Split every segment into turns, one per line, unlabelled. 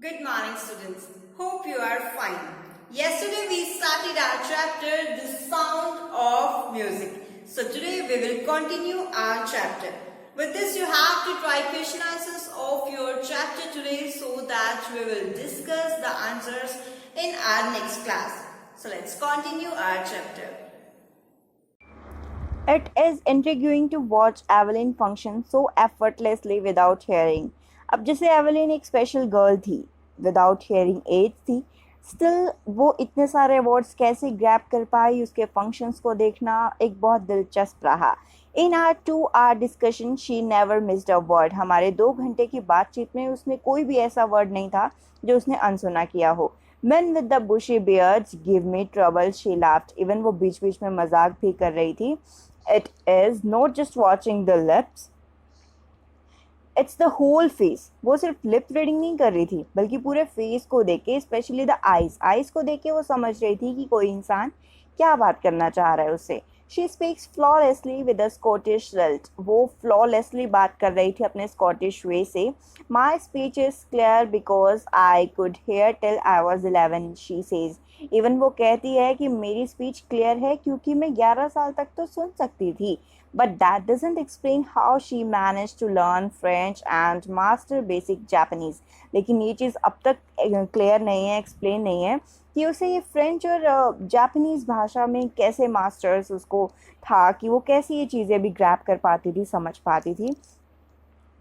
Good morning, students. Hope you are fine. Yesterday we started our chapter, The Sound of Music. So today we will continue our chapter. With this, you have to try question answers of your chapter today so that we will discuss the answers in our next class. So let's continue our chapter.
It is intriguing to watch Evelyn function so effortlessly without hearing. अब जैसे Evelyn एक special girl थी, without hearing as थी, still वो इतने सारे awards कैसे grab कर पाई, उसके फंक्शंस को देखना एक बहुत दिलचस्प रहा. इन are 2 hour discussion she never missed a word. हमारे 2 घंटे की बातचीत में उसने कोई भी ऐसा वर्ड नहीं था जो उसने अनसुना किया हो. Men with the bushy beards give me trouble, she laughed. Even वो बीच बीच में मजाक भी कर रही थी. It is not just watching the lips, it's the whole face. वो सिर्फ लिप रीडिंग नहीं कर रही थी बल्कि पूरे फेस को देख के, स्पेशली द आईज को देख के वो समझ रही थी कि कोई इंसान क्या बात करना चाह रहा है उससे. She speaks flawlessly with a Scottish lilt. वो फ्लॉलेसली बात कर रही थी अपने स्कॉटिश वे से. My speech is clear because I could hair till I was 11, she says. Even वो कहती है कि मेरी स्पीच क्लियर है क्योंकि मैं 11 साल तक तो सुन सकती थी. But that doesn't explain how she manage to learn French and master basic Japanese. लेकिन ये चीज़ अब तक क्लियर नहीं है, एक्सप्लेन नहीं है कि उसे ये फ्रेंच और जापानीज़ भाषा में कैसे मास्टर्स उसको था, कि वो कैसे ये चीज़ें भी ग्रैब कर पाती थी, समझ पाती थी.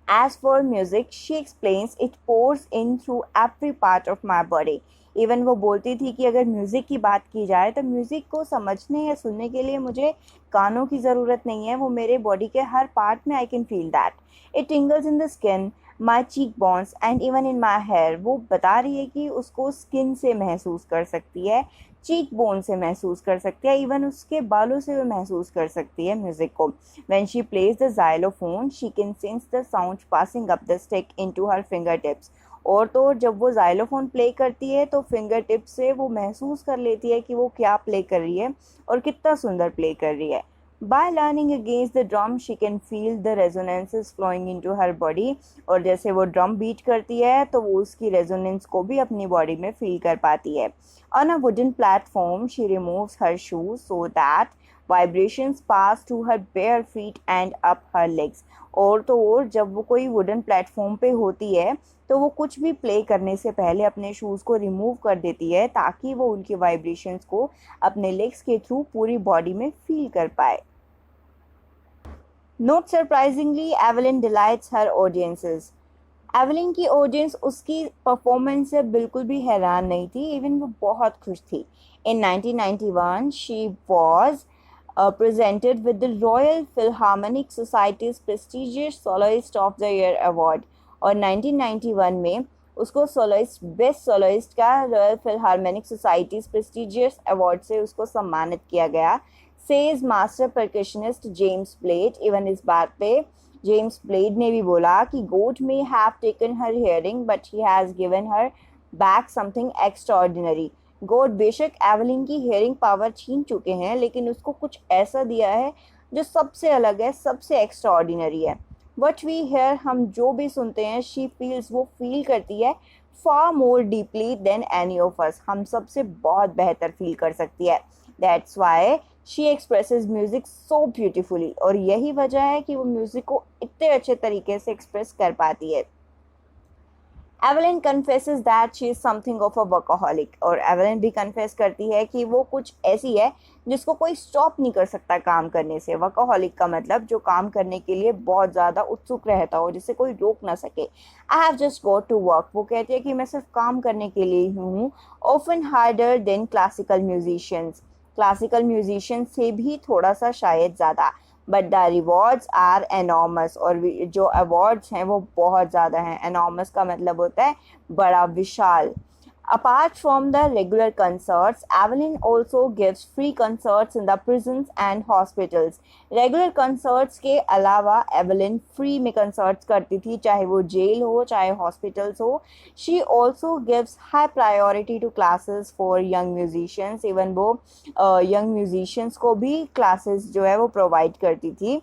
As for music, she explains, it pours in through every part of my body. Even वो बोलती थी कि अगर म्यूज़िक की बात की जाए तो म्यूज़िक को समझने या सुनने के लिए मुझे कानों की ज़रूरत नहीं है, वो मेरे बॉडी के हर पार्ट में I can feel that. It tingles in the skin, my cheek bones and even in my hair. वो बता रही है कि उसको स्किन से महसूस कर सकती है, चीक बोन से महसूस कर सकती है, इवन उसके बालों से वो महसूस कर सकती है म्यूज़िक को. When she plays the xylophone, she can sense the sound passing up the stick into her fingertips. और तो और जब वो xylophone प्ले करती है तो फिंगर टिप से वो महसूस कर लेती है कि वो क्या प्ले कर रही है और कितना सुंदर प्ले कर रही है. By leaning against the drum, she can feel the resonances flowing into her body. और जैसे वो ड्रम बीट करती है तो वो उसकी रेजोनेंस को भी अपनी बॉडी में फील कर पाती है. On a wooden platform, she removes her shoes so that vibrations pass to her bare feet and up her legs. और तो और जब वो कोई वुडन प्लेटफॉर्म पे होती है तो वो कुछ भी प्ले करने से पहले अपने शूज़ को रिमूव कर देती है ताकि वो उनकी वाइब्रेशंस को अपने लेग्स के थ्रू पूरी बॉडी में फील कर पाए. Not surprisingly, Evelyn delights her audiences. Evelyn की ऑडियंस उसकी परफॉर्मेंस से बिल्कुल भी हैरान नहीं थी, इवन वो बहुत खुश थी. इन 1991 she was presented with the Royal Philharmonic Society's prestigious Soloist of the Year Award. और 1991 में उसको सोलोइस्ट, बेस्ट सोलोइस्ट का रॉयल फिल्हार्मोनिक सोसाइटीज प्रेस्टिजियस अवार्ड से उसको सम्मानित किया गया. Says master percussionist James blade. Even इस बात पे जेम्स ब्लेड ने भी बोला कि गोड may have taken her hearing but he has given her back something extraordinary. God बेशक एवलिन की हियरिंग पावर छीन चुके हैं लेकिन उसको कुछ ऐसा दिया है जो सबसे अलग है, सबसे एक्स्ट्राऑर्डिनरी है. वट वी हेयर, हम जो भी सुनते हैं, शी फील्स, वो फील करती है far more deeply than any of us. हम सबसे बहुत बेहतर फील कर सकती है. That's why she expresses music so beautifully. और यही वजह है कि वो म्यूज़िक को इतने अच्छे तरीके से एक्सप्रेस कर पाती है. Evelyn confesses that she is something of a workaholic. और एवलिन भी कन्फेस करती है कि वो कुछ ऐसी है जिसको कोई स्टॉप नहीं कर सकता काम करने से. वर्कaholic का मतलब जो काम करने के लिए बहुत ज़्यादा उत्सुक रहता हो, जिसे कोई रोक ना सके. I have just got to work. वो कहती है कि मैं सिर्फ काम करने के लिए ही हूँ. Often harder than classical musicians. Classical musician से भी थोड़ा सा शायद ज़्यादा. But the rewards are enormous. और जो अवार्ड्स हैं वो बहुत ज़्यादा हैं. एनॉर्मस का मतलब होता है बड़ा, विशाल. Apart from the regular concerts, Evelyn also gives free concerts in the prisons and hospitals. Regular concerts के अलावा एवलिन फ्री में concerts करती थी, चाहे वो जेल हो चाहे हॉस्पिटल्स हो. She also gives high priority to classes for young musicians. Even वो young musicians को भी classes जो है वो provide करती थी.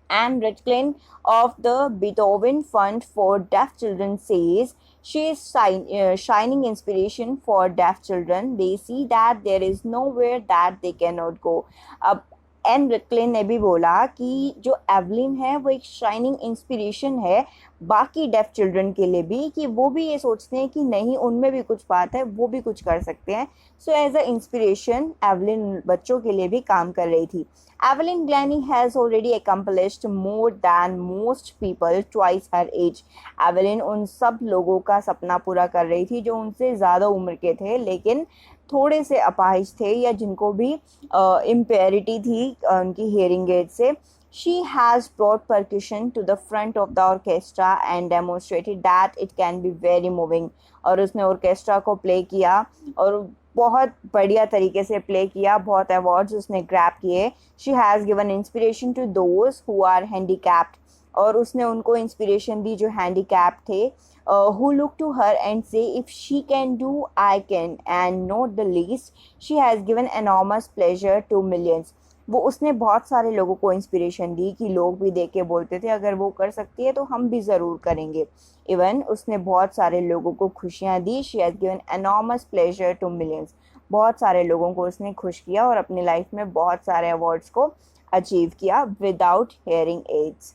Anne Redcliffe of the Beethoven Fund for Deaf Children says She is shining inspiration for deaf children. They see that there is nowhere that they cannot go. अब N रिकलिन ने भी बोला कि जो एवलिन है वो एक शाइनिंग इंस्पिरेशन है बाकी डेफ चिल्ड्रन के लिए भी, कि वो भी ये सोचते हैं कि नहीं, उनमें भी कुछ बात है, वो भी कुछ कर सकते हैं. So as a inspiration Evelyn बच्चों के लिए भी काम कर रही थी. Evelyn Glennie has already accomplished more than most people twice her age. Evelyn उन सब लोगों का सपना पूरा कर रही थी जो उनसे ज़्यादा उम्र के थे लेकिन थोड़े से अपाहिज थे या जिनको भी इम्पेरिटी थी उनकी हेयरिंग एड से. She has brought percussion to the front of the orchestra and demonstrated that it can be very moving. और उसने ऑर्केस्ट्रा को प्ले किया और बहुत बढ़िया तरीके से प्ले किया. बहुत अवार्ड्स उसने ग्रैब किए. She has given inspiration to those who are handicapped. और उसने उनको इंस्पिरेशन दी जो हैंडीकैप थे, who look to her and say if she can do I can. And not the least, she has given enormous pleasure to millions. वो उसने बहुत सारे लोगों को इंस्पिरेशन दी कि लोग भी देख के बोलते थे अगर वो कर सकती है तो हम भी ज़रूर करेंगे. इवन उसने बहुत सारे लोगों को खुशियाँ दी. She has given enormous pleasure to millions. बहुत सारे लोगों को उसने खुश किया और अपनी लाइफ में बहुत सारे अवार्ड्स को अचीव किया विदाउट हेयरिंग एड्स.